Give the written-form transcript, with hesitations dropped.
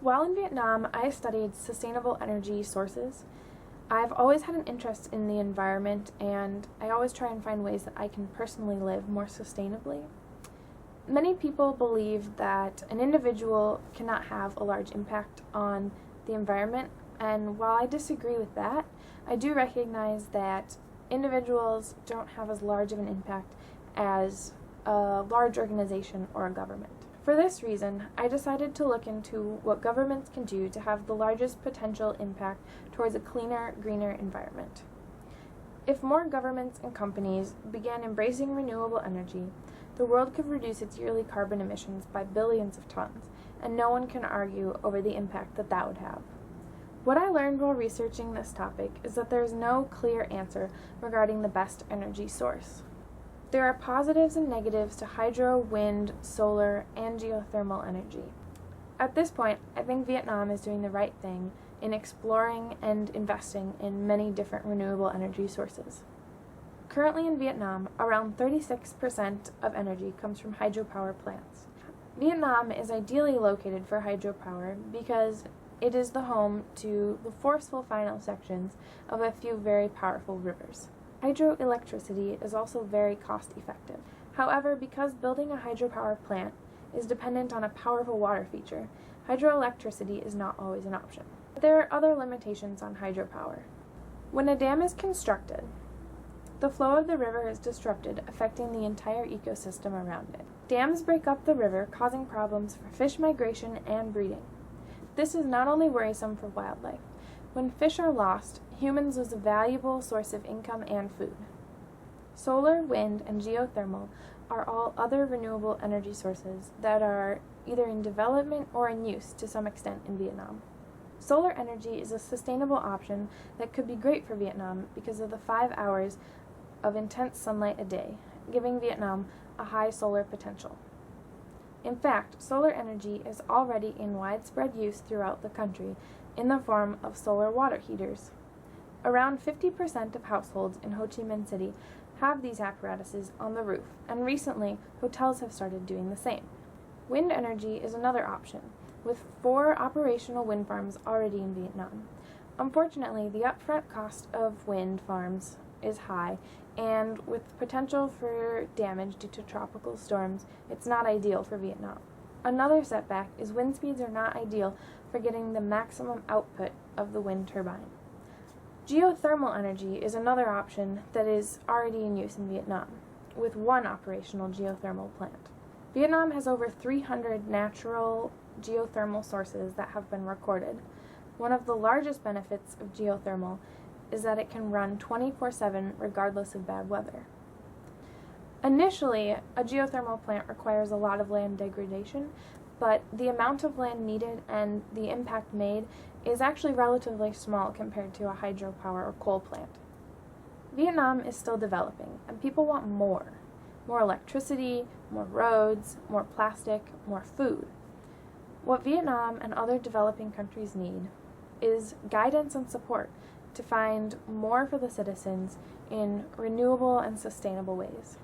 While in Vietnam, I studied sustainable energy sources. I've always had an interest in the environment, and I always try and find ways that I can personally live more sustainably. Many people believe that an individual cannot have a large impact on the environment, and while I disagree with that, I do recognize that individuals don't have as large of an impact as a large organization or a government. For this reason, I decided to look into what governments can do to have the largest potential impact towards a cleaner, greener environment. If more governments and companies began embracing renewable energy, the world could reduce its yearly carbon emissions by billions of tons, and no one can argue over the impact that that would have. What I learned while researching this topic is that there is no clear answer regarding the best energy source. There are positives and negatives to hydro, wind, solar, and geothermal energy. At this point, I think Vietnam is doing the right thing in exploring and investing in many different renewable energy sources. Currently in Vietnam, around 36% of energy comes from hydropower plants. Vietnam is ideally located for hydropower because it is the home to the forceful final sections of a few very powerful rivers. Hydroelectricity is also very cost-effective. However, because building a hydropower plant is dependent on a powerful water feature, hydroelectricity is not always an option. There are other limitations on hydropower. When a dam is constructed, the flow of the river is disrupted, affecting the entire ecosystem around it. Dams break up the river, causing problems for fish migration and breeding. This is not only worrisome for wildlife. When fish are lost, humans lose a valuable source of income and food. Solar, wind, and geothermal are all other renewable energy sources that are either in development or in use to some extent in Vietnam. Solar energy is a sustainable option that could be great for Vietnam because of the 5 hours of intense sunlight a day, giving Vietnam a high solar potential. In fact, solar energy is already in widespread use throughout the country in the form of solar water heaters. Around 50% of households in Ho Chi Minh City have these apparatuses on the roof, and recently hotels have started doing the same. Wind energy is another option, with 4 operational wind farms already in Vietnam. Unfortunately, the upfront cost of wind farms is high, and with potential for damage due to tropical storms, it's not ideal for Vietnam. Another setback is wind speeds are not ideal for getting the maximum output of the wind turbine. Geothermal energy is another option that is already in use in Vietnam, with 1 operational geothermal plant. Vietnam has over 300 natural geothermal sources that have been recorded. One of the largest benefits of geothermal is that it can run 24/7 regardless of bad weather. Initially, a geothermal plant requires a lot of land degradation, but the amount of land needed and the impact made is actually relatively small compared to a hydropower or coal plant. Vietnam is still developing, and people want more. More electricity, more roads, more plastic, more food. What Vietnam and other developing countries need is guidance and support to find more for the citizens in renewable and sustainable ways.